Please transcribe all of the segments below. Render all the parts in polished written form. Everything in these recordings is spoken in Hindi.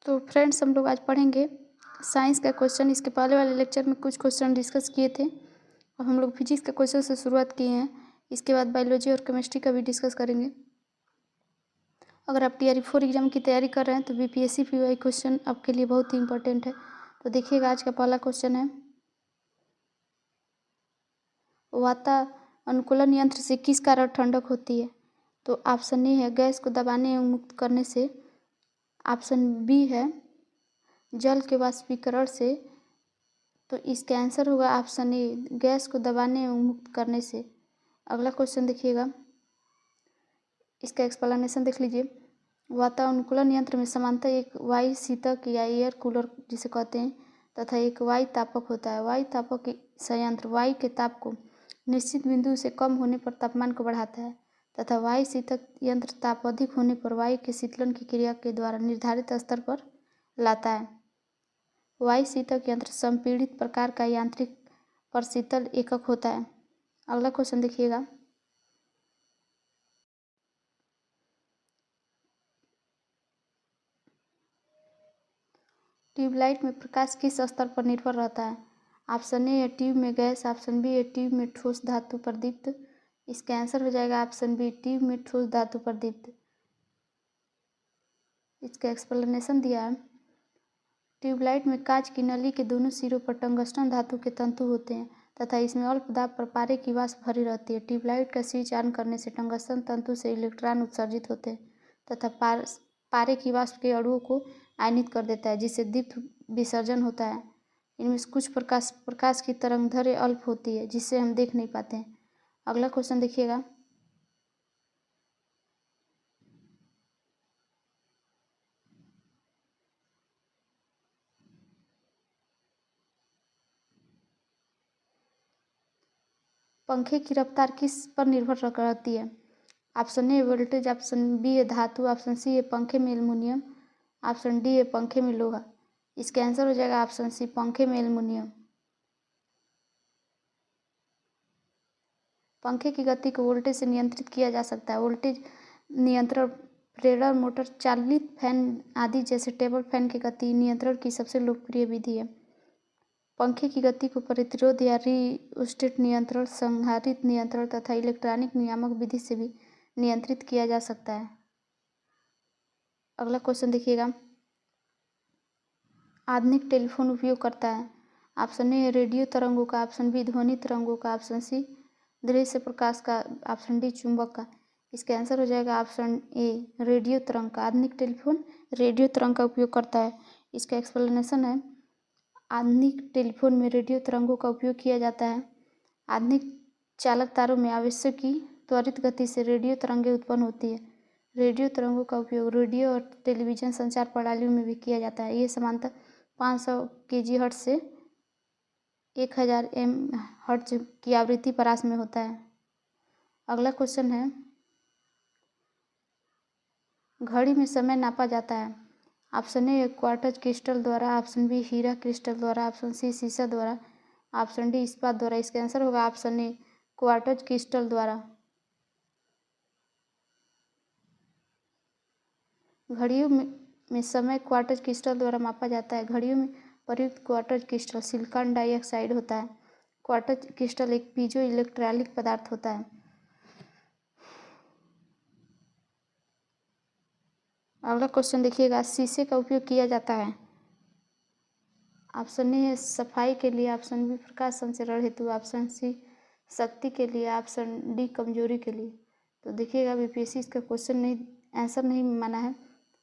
तो फ्रेंड्स, हम लोग आज पढ़ेंगे साइंस का क्वेश्चन। इसके पहले वाले लेक्चर में कुछ क्वेश्चन डिस्कस किए थे और हम लोग फिजिक्स के क्वेश्चन से शुरुआत किए हैं। इसके बाद बायोलॉजी और केमिस्ट्री का भी डिस्कस करेंगे। अगर आप TR4 एग्जाम की तैयारी कर रहे हैं तो BPSC PY क्वेश्चन आपके लिए बहुत ही इंपॉर्टेंट है। तो देखिएगा, आज का पहला क्वेश्चन है, वातानुकूलन यंत्र से किस कारण ठंडक होती है? तो ऑप्शन ए है गैस को दबाने एवं मुक्त करने से, ऑप्शन बी है जल के वाष्पीकरण से। तो इसका आंसर होगा ऑप्शन ए, गैस को दबाने एवं मुक्त करने से। अगला क्वेश्चन देखिएगा, इसका एक्सप्लेनेशन देख लीजिए। वातानुकूलन यंत्र में सामान्यतः एक वायु शीतक या एयर कूलर जिसे कहते हैं तथा एक वायु तापक होता है। वायु तापक संयंत्र वायु के ताप को निश्चित बिंदु से कम होने पर तापमान को बढ़ाता है तथा वायु शीतक यंत्र ताप अधिक होने पर वायु के शीतलन की क्रिया के द्वारा निर्धारित स्तर पर लाता है। वायु शीतक यंत्र संपीड़ित प्रकार का यांत्रिक प्रशीतल एकक होता है। अगला क्वेश्चन देखिएगा, ट्यूबलाइट में प्रकाश किस स्तर पर निर्भर रहता है? ऑप्शन ए है ट्यूब में गैस, ऑप्शन बी है ट्यूब में ठोस धातु पर दीप्त। इसका आंसर हो जाएगा ऑप्शन बी, ट्यूब में ठोस धातु पर दीप्त। इसका एक्सप्लेनेशन दिया है, ट्यूबलाइट में कांच की नली के दोनों सिरों पर टंगस्टन धातु के तंतु होते हैं तथा इसमें अल्प दाब पर पारे की वाष्प भरी रहती है। ट्यूबलाइट का स्विच ऑन करने से टंगस्टन तंतु से इलेक्ट्रॉन उत्सर्जित होते हैं तथा पारे की वाष्प के अणुओं को आयनित कर देता है, जिससे दीप्त विसर्जन होता है। इनमें से कुछ प्रकाश की तरंगदैर्घ्य अल्प होती है, जिससे हम देख नहीं पाते हैं। अगला क्वेश्चन देखिएगा, पंखे की रफ्तार किस पर निर्भर रहती है? Option A voltage, option B है धातु, ऑप्शन सी है पंखे में एल्युमिनियम, ऑप्शन डी है पंखे में लोहा। इसका आंसर हो जाएगा ऑप्शन सी, पंखे में एल्युमिनियम। पंखे की गति को वोल्टेज से नियंत्रित किया जा सकता है। वोल्टेज नियंत्रण प्रेरण मोटर, चालित फैन आदि जैसे टेबल फैन की गति नियंत्रण की सबसे लोकप्रिय विधि है। पंखे की गति को प्रतिरोध या रिओस्टेट नियंत्रण, संधारित्र नियंत्रण तथा इलेक्ट्रॉनिक नियामक विधि से भी नियंत्रित किया जा सकता है। अगला क्वेश्चन देखिएगा, आधुनिक टेलीफोन उपयोग करता है? ऑप्शन ए रेडियो तरंगों का, ऑप्शन बी ध्वनि तरंगों का, ऑप्शन सी दृश्य प्रकाश का, ऑप्शन डी चुंबक का। इसका आंसर हो जाएगा ऑप्शन ए, रेडियो तरंग का। आधुनिक टेलीफोन रेडियो तरंग का उपयोग करता है। इसका एक्सप्लेनेशन है, आधुनिक टेलीफोन में रेडियो तरंगों का उपयोग किया जाता है। आधुनिक चालक तारों में आवश्यक की त्वरित गति से रेडियो तरंगें उत्पन्न होती है। रेडियो तरंगों का उपयोग रेडियो और टेलीविज़न संचार प्रणालियों में भी किया जाता है। ये सामान्यतः 500 kHz से 1000 MHz की आवृत्ति परास में होता है। अगला क्वेश्चन है, घड़ी में समय नापा जाता है? ऑप्शन ए क्वार्ट्ज क्रिस्टल द्वारा, ऑप्शन बी हीरा क्रिस्टल द्वारा, ऑप्शन सी शीशा द्वारा, ऑप्शन डी इस्पात द्वारा। इसका आंसर होगा ऑप्शन ए, क्वार्ट्ज क्रिस्टल द्वारा। घड़ियों में समय क्वार्ट्ज क्रिस्टल द्वारा मापा जाता है। घड़ियों में प्रयुक्त क्वार्ट्ज क्रिस्टल सिलिकॉन डाइऑक्साइड होता है। क्वार्ट्ज क्रिस्टल एक पीजो इलेक्ट्रिक पदार्थ होता है। अगला क्वेश्चन देखिएगा, शीशे का उपयोग किया जाता है? ऑप्शन ए है सफाई के लिए, ऑप्शन बी प्रकाश संचरण हेतु, ऑप्शन सी शक्ति के लिए, ऑप्शन डी कमजोरी के लिए। तो देखिएगा, BPSC इसका क्वेश्चन नहीं, आंसर नहीं माना है,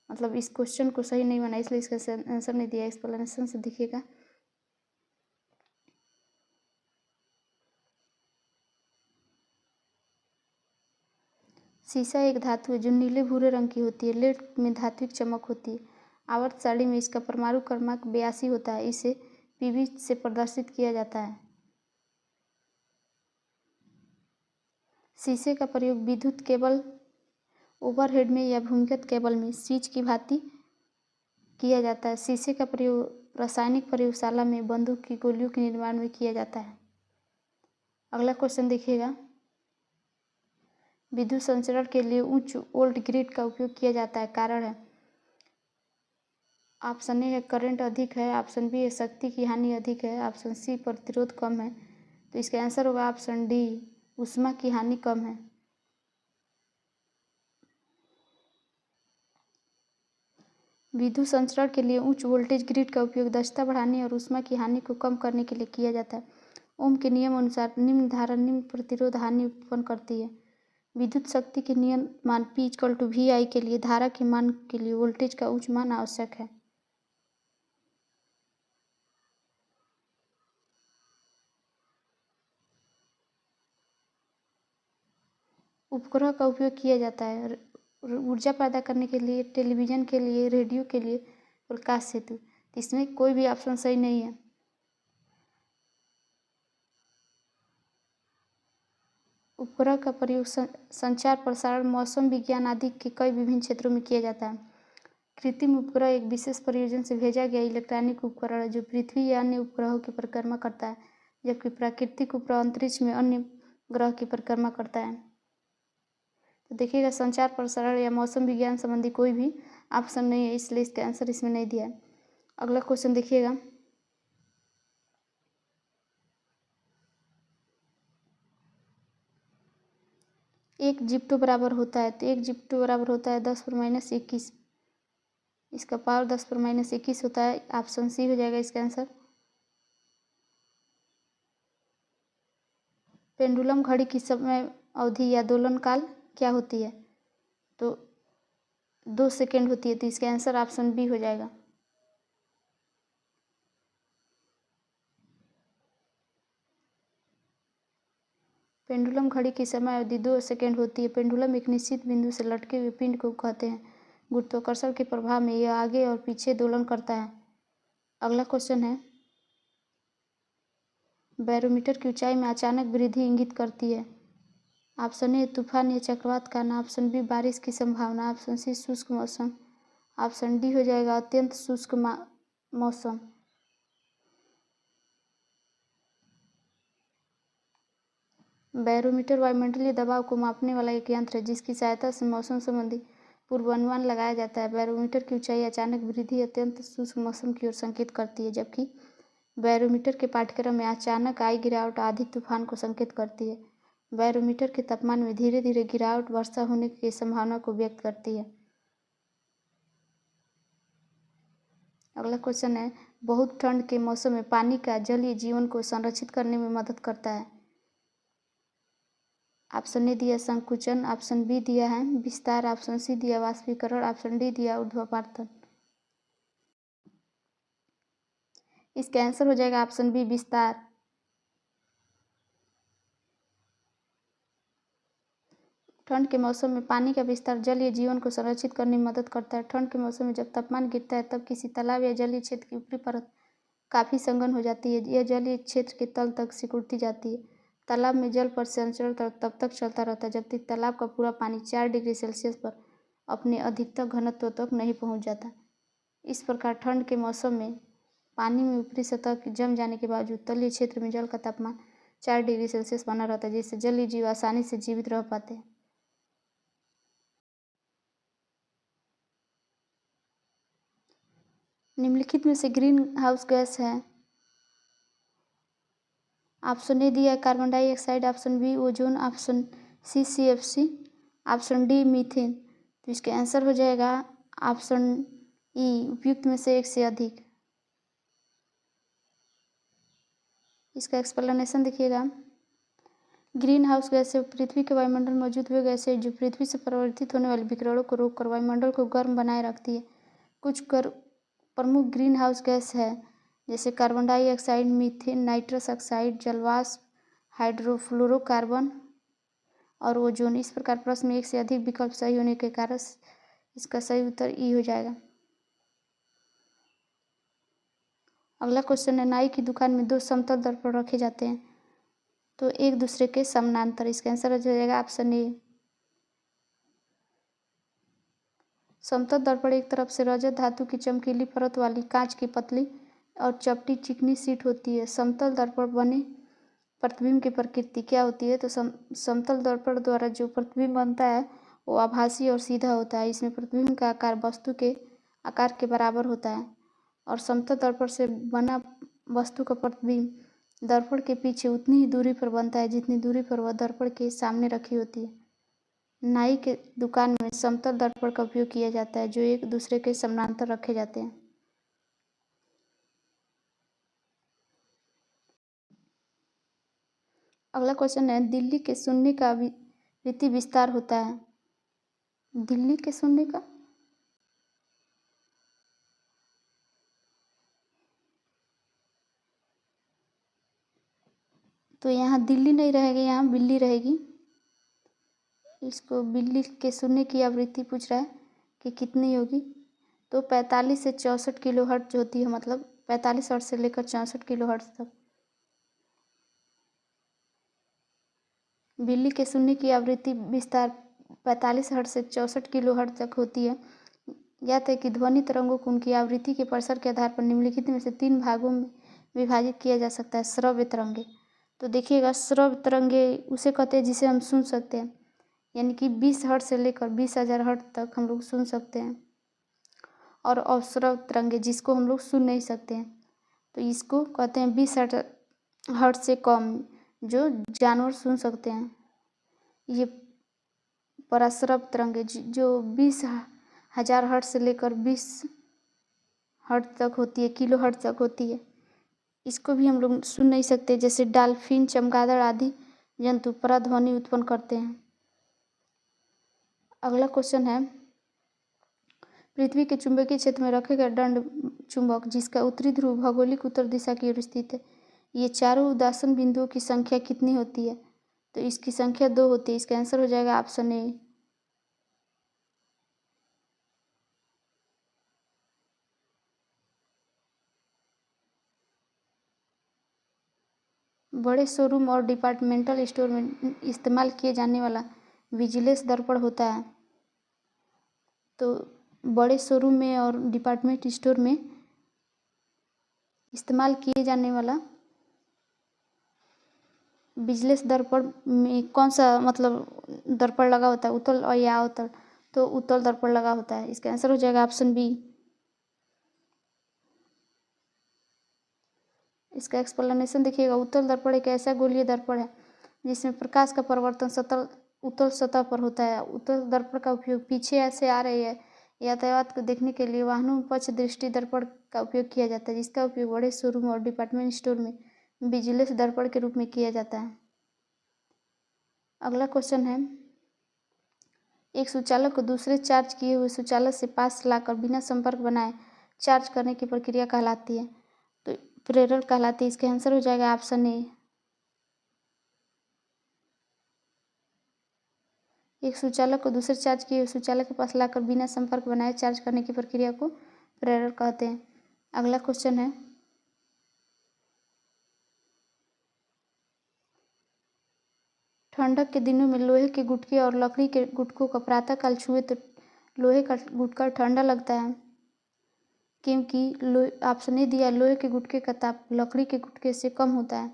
मतलब इस क्वेश्चन को सही नहीं माना, इसलिए इसका आंसर नहीं दिया। एक्सप्लेनेशन से देखिएगा, शीशा एक धातु है जो नीले भूरे रंग की होती है। लेड में धात्विक चमक होती है। आवर्त सारणी में इसका परमाणु क्रमांक 82 होता है। इसे PB से प्रदर्शित किया जाता है। शीशे का प्रयोग विद्युत केबल, ओवरहेड में या भूमिगत केबल में स्विच की भांति किया जाता है। शीशे का प्रयोग रासायनिक प्रयोगशाला में बंदूक की गोलियों के निर्माण में किया जाता है। अगला क्वेश्चन देखिएगा, विद्युत संचरण के लिए उच्च वोल्ट ग्रिड का उपयोग किया जाता है, कारण है? ऑप्शन ए है करंट अधिक है, ऑप्शन बी है शक्ति की हानि अधिक है, ऑप्शन सी प्रतिरोध कम है। तो इसका आंसर होगा ऑप्शन डी, ऊष्मा की हानि कम है। विद्युत संचरण के लिए उच्च वोल्टेज ग्रिड का उपयोग दक्षता बढ़ाने और ऊष्मा की हानि को कम करने के लिए किया जाता है। ओम के नियम अनुसार निम्न धारा निम्न प्रतिरोध हानि उत्पन्न करती है। विद्युत शक्ति के नियम मान P=VI के लिए धारा के मान के लिए वोल्टेज का उच्च मान आवश्यक है। उपग्रह का उपयोग किया जाता है ऊर्जा पैदा करने के लिए, टेलीविज़न के लिए, रेडियो के लिए, प्रकाश सेतु। इसमें कोई भी ऑप्शन सही नहीं है। उपग्रह का प्रयोग संचार, प्रसारण, मौसम विज्ञान आदि के कई विभिन्न क्षेत्रों में किया जाता है। कृत्रिम उपग्रह एक विशेष प्रयोजन से भेजा गया इलेक्ट्रॉनिक उपकरण है जो पृथ्वी या अन्य उपग्रहों की परिक्रमा करता है, जबकि प्राकृतिक उपग्रह अंतरिक्ष में अन्य ग्रह की परिक्रमा करता है। तो देखिएगा संचार, प्रसारण या मौसम विज्ञान संबंधी कोई भी ऑप्शन नहीं है, इसलिए इसका आंसर इसमें नहीं दिया है। अगला क्वेश्चन देखिएगा, एक जिप्टो बराबर होता है, तो एक जिप्टो बराबर होता है 10⁻21। इसका पावर 10⁻21 होता है। ऑप्शन सी हो जाएगा इसका आंसर। पेंडुलम घड़ी की समय अवधि या दोलन काल क्या होती है? तो 2 सेकेंड होती है। तो इसका आंसर ऑप्शन बी हो जाएगा। पेंडुलम घड़ी की समय अवधि 2 सेकेंड होती है। पेंडुलम एक निश्चित बिंदु से लटके हुए पिंड को कहते हैं। गुरुत्वाकर्षण के प्रभाव में यह आगे और पीछे दोलन करता है। अगला क्वेश्चन है, बैरोमीटर की ऊंचाई में अचानक वृद्धि इंगित करती है। ऑप्शन ए तूफान या चक्रवात का आना, ऑप्शन बी बारिश की संभावना, ऑप्शन सी शुष्क मौसम, ऑप्शन डी हो जाएगा अत्यंत शुष्क मौसम। बैरोमीटर वायुमंडलीय दबाव को मापने वाला एक यंत्र है जिसकी सहायता से मौसम संबंधी पूर्वानुमान लगाया जाता है। बैरोमीटर की ऊंचाई अचानक वृद्धि अत्यंत शुष्क मौसम की ओर संकेत करती है, जबकि बैरोमीटर के पाठ्यक्रम में अचानक आई गिरावट आधी तूफान को संकेत करती है। बैरोमीटर के तापमान में धीरे धीरे गिरावट वर्षा होने की संभावना को व्यक्त करती है। अगला क्वेश्चन है, बहुत ठंड के मौसम में पानी का जलीय जीवन को संरक्षित करने में मदद करता है। ऑप्शन ए दिया संकुचन, ऑप्शन बी दिया है विस्तार, ऑप्शन सी दिया वाष्पीकरण, ऑप्शन डी दिया ऊर्ध्वापातन। इसका आंसर हो जाएगा ऑप्शन बी विस्तार। ठंड के मौसम में पानी का विस्तार जलीय जीवन को संरक्षित करने में मदद करता है। ठंड के मौसम में जब तापमान गिरता है तब किसी तालाब या जलीय क्षेत्र की ऊपरी परत काफ़ी सघन हो जाती है। यह जलीय क्षेत्र के तल तक सिकुड़ती जाती है। तालाब में जल पर संचरण तब तक चलता रहता है जब तक तालाब का पूरा पानी 4 डिग्री सेल्सियस पर अपने अधिकतम घनत्व तक नहीं पहुंच जाता। इस प्रकार ठंड के मौसम में पानी में ऊपरी सतह जम जाने के बावजूद तलीय क्षेत्र में जल का तापमान 4 डिग्री सेल्सियस बना रहता है, जिससे जलीय जीव आसानी से जीवित रह पाते हैं। निम्नलिखित में से ग्रीन हाउस गैस है। ऑप्शन ए दिया carbon dioxide, option B ozone, option C CFC, option D methane. तो इसका आंसर हो जाएगा ऑप्शन ई, उपयुक्त में से एक से अधिक। इसका एक्सप्लेनेशन देखिएगा, ग्रीन हाउस गैस पृथ्वी के वायुमंडल में मौजूद हुए गैस है जो पृथ्वी से परिवर्तित होने वाले विकिरणों को रोककर वायुमंडल को गर्म बनाए रखती है। कुछ प्रमुख ग्रीन हाउस गैस है जैसे carbon dioxide, methane, nitrous oxide, जलवाष्प, हाइड्रोफ्लोरोकार्बन और ओजोन। इस प्रकार प्रश्न में एक से अधिक विकल्प सही होने के कारण इसका सही उत्तर ई हो जाएगा। अगला क्वेश्चन है, नाई की दुकान में 2 समतल दर्पण रखे जाते हैं तो एक दूसरे के समानांतर। इसका आंसर हो जाएगा ऑप्शन ए। समतल दर्पण एक तरफ से रजत धातु की चमकीली परत वाली कांच की पतली और चपटी चिकनी शीट होती है। समतल दर्पण बने प्रतिबिंब की प्रकृति क्या होती है? तो समतल दर्पण द्वारा जो प्रतिबिंब बनता है वो आभासी और सीधा होता है। इसमें प्रतिबिंब का आकार वस्तु के आकार के बराबर होता है। और समतल दर्पण से बना वस्तु का प्रतिबिंब दर्पण के पीछे उतनी ही दूरी पर बनता है जितनी दूरी पर वह दर्पण के सामने रखी होती है। नाई के दुकान में समतल दर्पण का उपयोग किया जाता है जो एक दूसरे के समानांतर रखे जाते हैं। अगला क्वेश्चन है, दिल्ली के शून्य का आवृत्ति विस्तार होता है। दिल्ली के शून्य का तो यहाँ दिल्ली नहीं रहेगी, यहाँ बिल्ली रहेगी। इसको बिल्ली के शून्य की आवृत्ति पूछ रहा है कि कितनी होगी, तो 45 से 64 किलो हर्ट्ज होती है, मतलब 45 हर्ट्ज से लेकर 64 किलो हर्ट्ज तक। बिल्ली के शून्य की आवृत्ति विस्तार 45 हर्ट्ज से 64 किलो हर्ट्ज तक होती है। ज्ञात है कि ध्वनि तरंगों को उनकी आवृत्ति के प्रसार के आधार पर निम्नलिखित में से 3 भागों में विभाजित किया जा सकता है। श्रव्य तरंगे, तो देखिएगा श्रव्य तरंगे उसे कहते हैं जिसे हम सुन सकते हैं, यानी कि 20 हर्ट्ज से लेकर 20,000 हर्ट्ज तक हम लोग सुन सकते हैं। और अश्रव्य तरंगे जिसको हम लोग सुन नहीं सकते हैं, तो इसको कहते हैं 20 हर्ट्ज से कम, जो जानवर सुन सकते हैं। ये पराश्रव्य तरंगे जो 20,000 हर्ट्ज से लेकर 20 हर्ट्ज तक होती है, किलो हर्ट्ज तक होती है, इसको भी हम लोग सुन नहीं सकते। जैसे डॉल्फिन, चमगादड़ आदि जंतु पराध्वनि उत्पन्न करते हैं। अगला क्वेश्चन है, पृथ्वी के चुंबकीय क्षेत्र में रखे गए दंड चुंबक जिसका उत्तरी ध्रुव भौगोलिक उत्तर दिशा की ओर स्थित है, ये चारों उदासन बिंदुओं की संख्या कितनी होती है, तो इसकी संख्या 2 होती है। इसका आंसर हो जाएगा ऑप्शन ए। बड़े शोरूम और डिपार्टमेंटल स्टोर में इस्तेमाल किए जाने वाला विजिलेंस दर्पण होता है। तो बड़े शोरूम में और डिपार्टमेंट स्टोर में इस्तेमाल किए जाने वाला विजिलेंस दर्पण में कौन सा मतलब दर्पण लगा होता है, उत्तल और या अवतल, तो उत्तल दर्पण लगा होता है। इसका आंसर हो जाएगा ऑप्शन बी। इसका एक्सप्लेनेशन देखिएगा, उत्तल दर्पण एक ऐसा गोलीय दर्पण है जिसमें प्रकाश का परावर्तन उत्तल सतह पर होता है। उत्तल दर्पण का उपयोग पीछे ऐसे आ रही है यातायात को देखने के लिए वाहनों में पक्ष दृष्टि दर्पण का उपयोग किया जाता है, जिसका उपयोग बड़े शोरूम और डिपार्टमेंट स्टोर में विजिलेंस दर्पण के रूप में किया जाता है। अगला क्वेश्चन है, एक सुचालक को दूसरे चार्ज किए हुए सुचालक से पास लाकर बिना संपर्क बनाए चार्ज करने की प्रक्रिया कहलाती है, तो प्रेरण कहलाती है। इसका आंसर हो जाएगा ऑप्शन ए। एक सुचालक को दूसरे चार्ज किए हुए सुचालक के पास लाकर बिना संपर्क बनाए चार्ज करने की प्रक्रिया को प्रेरण कहते हैं। अगला क्वेश्चन है, ठंडक के दिनों में लोहे के गुटके और लकड़ी के गुटकों का प्रातःकाल छुए तो लोहे का गुटका ठंडा लगता है, क्योंकि ऑप्शन ए दिया है लोहे के गुटके का ताप लकड़ी के गुटके से कम होता है।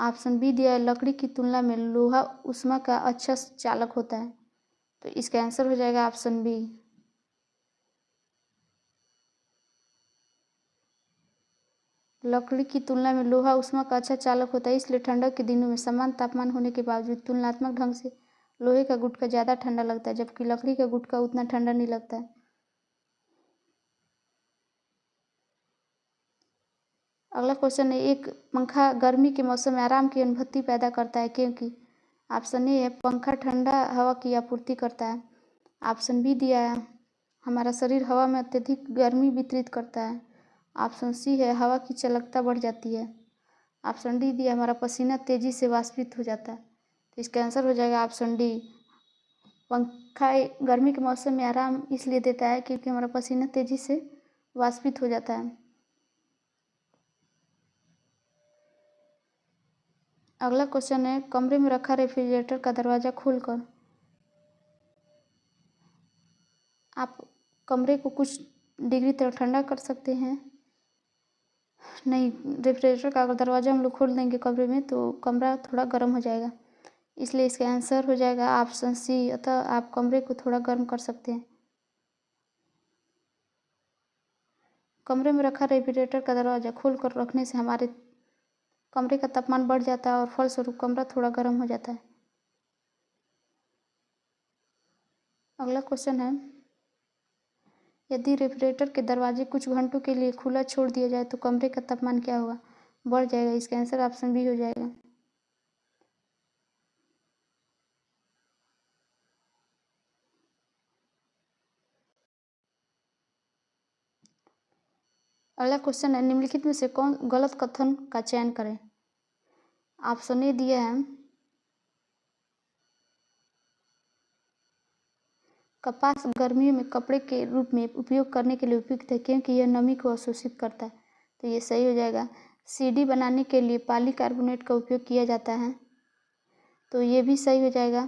ऑप्शन बी दिया है लकड़ी की तुलना में लोहा ऊष्मा का अच्छा चालक होता है, तो इसका आंसर हो जाएगा ऑप्शन बी। लकड़ी की तुलना में लोहा ऊष्मा का अच्छा चालक होता है, इसलिए ठंडक के दिनों में समान तापमान होने के बावजूद तुलनात्मक ढंग से लोहे का गुटका ज़्यादा ठंडा लगता है, जबकि लकड़ी का गुटका उतना ठंडा नहीं लगता है। अगला क्वेश्चन है, एक पंखा गर्मी के मौसम में आराम की अनुभूति पैदा करता है क्योंकि ऑप्शन ए है पंखा ठंडा हवा की आपूर्ति करता है। ऑप्शन बी दिया है हमारा शरीर हवा में अत्यधिक गर्मी वितरित करता है। ऑप्शन सी है हवा की चालकता बढ़ जाती है। ऑप्शन डी दिया हमारा पसीना तेजी से वाष्पित हो जाता है, तो इसका आंसर हो जाएगा ऑप्शन डी। पंखा गर्मी के मौसम में आराम इसलिए देता है क्योंकि हमारा पसीना तेजी से वाष्पित हो जाता है। अगला क्वेश्चन है, कमरे में रखा रेफ्रिजरेटर का दरवाज़ा खोलकर आप कमरे को कुछ डिग्री तक ठंडा कर सकते हैं। नहीं, रेफ्रिजरेटर का अगर दरवाज़ा हम लोग खोल देंगे कमरे में तो कमरा थोड़ा गर्म हो जाएगा, इसलिए इसका आंसर हो जाएगा ऑप्शन सी, अतः आप कमरे को थोड़ा गर्म कर सकते हैं। कमरे में रखा रेफ्रिजरेटर का दरवाज़ा खोलकर रखने से हमारे कमरे का तापमान बढ़ जाता है और फलस्वरूप कमरा थोड़ा गर्म हो जाता है। अगला क्वेश्चन है, यदि रेफ्रिजरेटर के दरवाजे कुछ घंटों के लिए खुला छोड़ दिया जाए तो कमरे का तापमान क्या होगा? बढ़ जाएगा। इसका आंसर ऑप्शन बी हो जाएगा। अगला क्वेश्चन है, निम्नलिखित में से कौन गलत कथन का चयन करें? ऑप्शन ए दिया है, कपास गर्मियों में कपड़े के रूप में उपयोग करने के लिए उपयुक्त है क्योंकि यह नमी को अवशोषित करता है, तो ये सही हो जाएगा। सीडी बनाने के लिए पॉलीकार्बोनेट का उपयोग किया जाता है, तो ये भी सही हो जाएगा।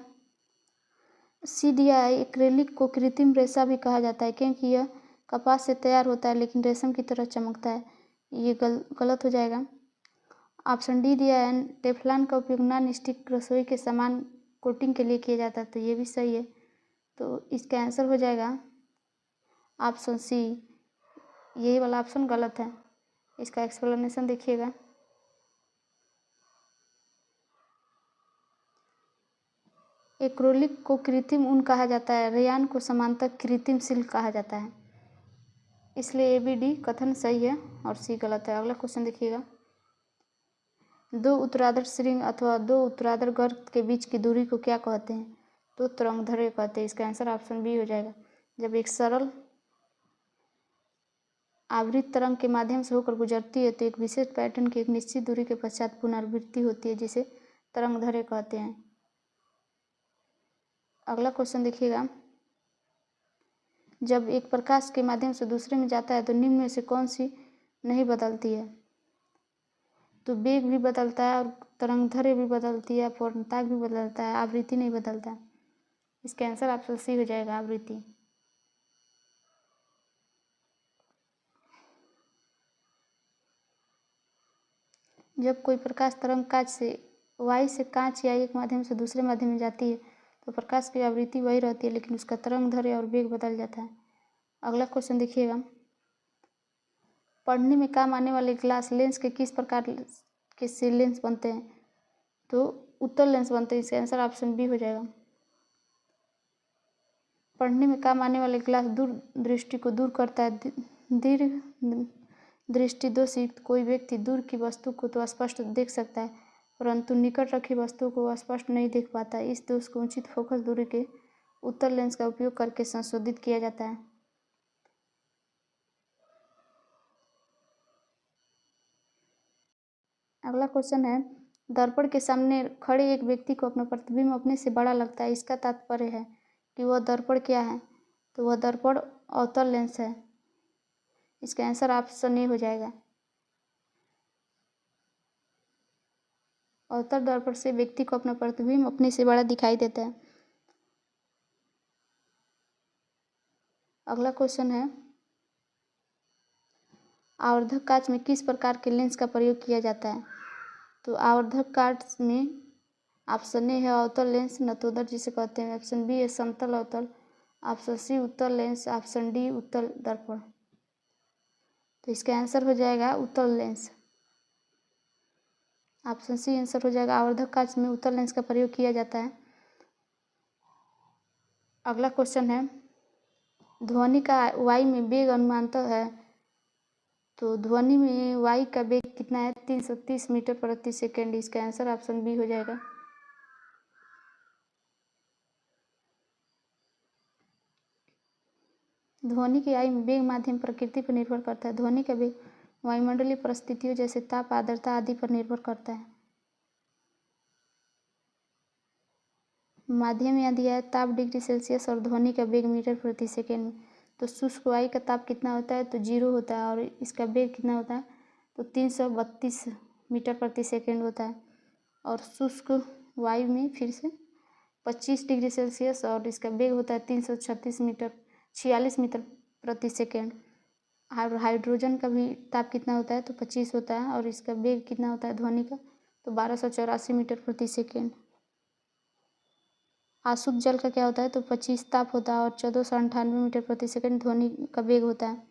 सीड या एक्रेलिक को कृत्रिम रेशा भी कहा जाता है क्योंकि यह कपास से तैयार होता है लेकिन रेशम की तरह चमकता है, ये गलत हो जाएगा। ऑप्शन डी दिया है, टेफ्लॉन का उपयोग नॉन स्टिक रसोई के सामान कोटिंग के लिए किया जाता है, तो ये भी सही है। तो इसका आंसर हो जाएगा ऑप्शन सी। यही वाला ऑप्शन गलत है। इसका एक्सप्लेनेशन देखिएगा। एक्रोलिक को कृत्रिम ऊन कहा जाता है, रेयान को समांतर कृत्रिम सिल्क कहा जाता है, इसलिए ए बी डी कथन सही है और सी गलत है। अगला क्वेश्चन देखिएगा, दो उत्तरार्ध श्रृंग अथवा दो उत्तरार्ध गर्त के बीच की दूरी को क्या कहते हैं? तो तरंगदैर्घ्य कहते हैं। इसका आंसर ऑप्शन बी हो जाएगा। जब एक सरल आवृत्त तरंग के माध्यम से होकर गुजरती है तो एक विशेष पैटर्न की एक निश्चित दूरी के पश्चात पुनरावृत्ति होती है, जिसे तरंगदैर्घ्य कहते हैं। अगला क्वेश्चन देखिएगा, जब एक प्रकाश के माध्यम से दूसरे में जाता है तो निम्न में से कौन सी नहीं बदलती है? तो वेग भी बदलता है और तरंगदैर्घ्य भी बदलती है, पूर्णताक भी बदलता है, आवृत्ति नहीं बदलता है। इसका आंसर ऑप्शन सी हो जाएगा, आवृत्ति। जब कोई प्रकाश तरंग कांच से वाई से कांच या एक माध्यम से दूसरे माध्यम में जाती है तो प्रकाश की आवृत्ति वही रहती है लेकिन उसका तरंगदैर्घ्य और वेग बदल जाता है। अगला क्वेश्चन देखिएगा, पढ़ने में काम आने वाले ग्लास लेंस के किस प्रकार के से लेंस बनते हैं? तो उत्तल लेंस बनते हैं। इसका आंसर ऑप्शन बी हो जाएगा। पढ़ने में काम आने वाले ग्लास दूर दृष्टि को दूर करता है। दीर्घ दृष्टि दोष युक्त कोई व्यक्ति दूर की वस्तु को तो स्पष्ट देख सकता है परंतु निकट रखी वस्तु को स्पष्ट नहीं देख पाता। इस दोष को उचित फोकस दूरी के उत्तल लेंस का उपयोग करके संशोधित किया जाता है। अगला क्वेश्चन है, दर्पण के सामने खड़े एक व्यक्ति को अपना प्रतिबिंब अपने से बड़ा लगता है, इसका तात्पर्य है कि वह दर्पण क्या है? तो वह दर्पण अवतल लेंस है। इसका आंसर ऑप्शन ए हो जाएगा। अवतल दर्पण से व्यक्ति को अपना प्रतिबिंब अपने से बड़ा दिखाई देता है। अगला क्वेश्चन है, आवर्धक कांच में किस प्रकार के लेंस का प्रयोग किया जाता है? तो आवर्धक कांच में ऑप्शन ए है अवतल लेंस नतोदर जिसे कहते हैं, ऑप्शन बी है समतल अवतल, ऑप्शन सी उत्तल लेंस, ऑप्शन डी उत्तल दर्पण। तो इसका आंसर हो जाएगा उत्तल लेंस। ऑप्शन सी आंसर हो जाएगा। आवर्धक कांच में उत्तल लेंस का प्रयोग किया जाता है। अगला क्वेश्चन है, ध्वनि का वायु में वेग अनुमानतः है। तो ध्वनि में वायु का वेग कितना है? 330 मीटर प्रति सेकेंड। इसका आंसर ऑप्शन बी हो जाएगा। ध्वनि की वायु में वेग माध्यम प्रकृति पर निर्भर करता है। ध्वनि का वेग वायुमंडलीय परिस्थितियों जैसे ताप, आर्द्रता आदि पर निर्भर करता है। माध्यम यहाँ दिया है ताप डिग्री सेल्सियस और ध्वनि का वेग मीटर प्रति सेकेंड में। तो शुष्क वायु का ताप कितना होता है? तो 0 होता है और इसका वेग कितना होता है? तो 332 मीटर प्रति सेकेंड होता है। और शुष्क वायु में फिर से 25 डिग्री सेल्सियस और इसका वेग होता है 46 मीटर प्रति सेकेंड। और हाइड्रोजन का भी ताप कितना होता है? तो 25 होता है और इसका वेग कितना होता है ध्वनि का? तो 1284 मीटर प्रति सेकेंड। अशुद्ध जल का क्या होता है? तो 25 ताप होता है और 1498 मीटर प्रति सेकंड ध्वनि का वेग होता है।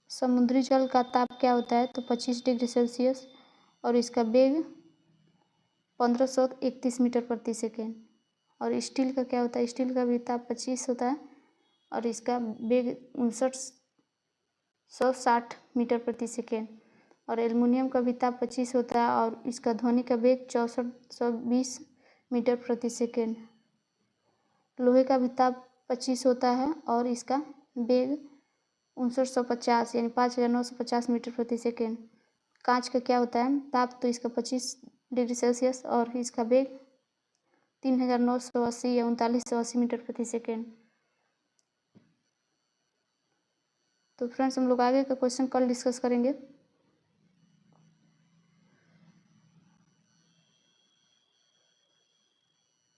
समुद्री जल का ताप क्या होता है, तो 25 डिग्री सेल्सियस और इसका वेग 1531 मीटर प्रति सेकेंड। और स्टील का क्या होता है, स्टील का भी ताप 25 होता है और इसका वेग 5960 मीटर प्रति सेकेंड। और एल्युमिनियम का भी ताप 25 होता है और इसका ध्वनि का वेग 6420 मीटर प्रति सेकेंड। लोहे का भी ताप 25 होता है और इसका वेग 5950 यानी 5950 मीटर प्रति सेकेंड। कांच का क्या होता है ताप, तो इसका 25 डिग्री सेल्सियस और इसका वेग 3980 या 3980 मीटर प्रति सेकेंड। तो फ्रेंड्स हम लोग आगे का क्वेश्चन कल डिस्कस करेंगे।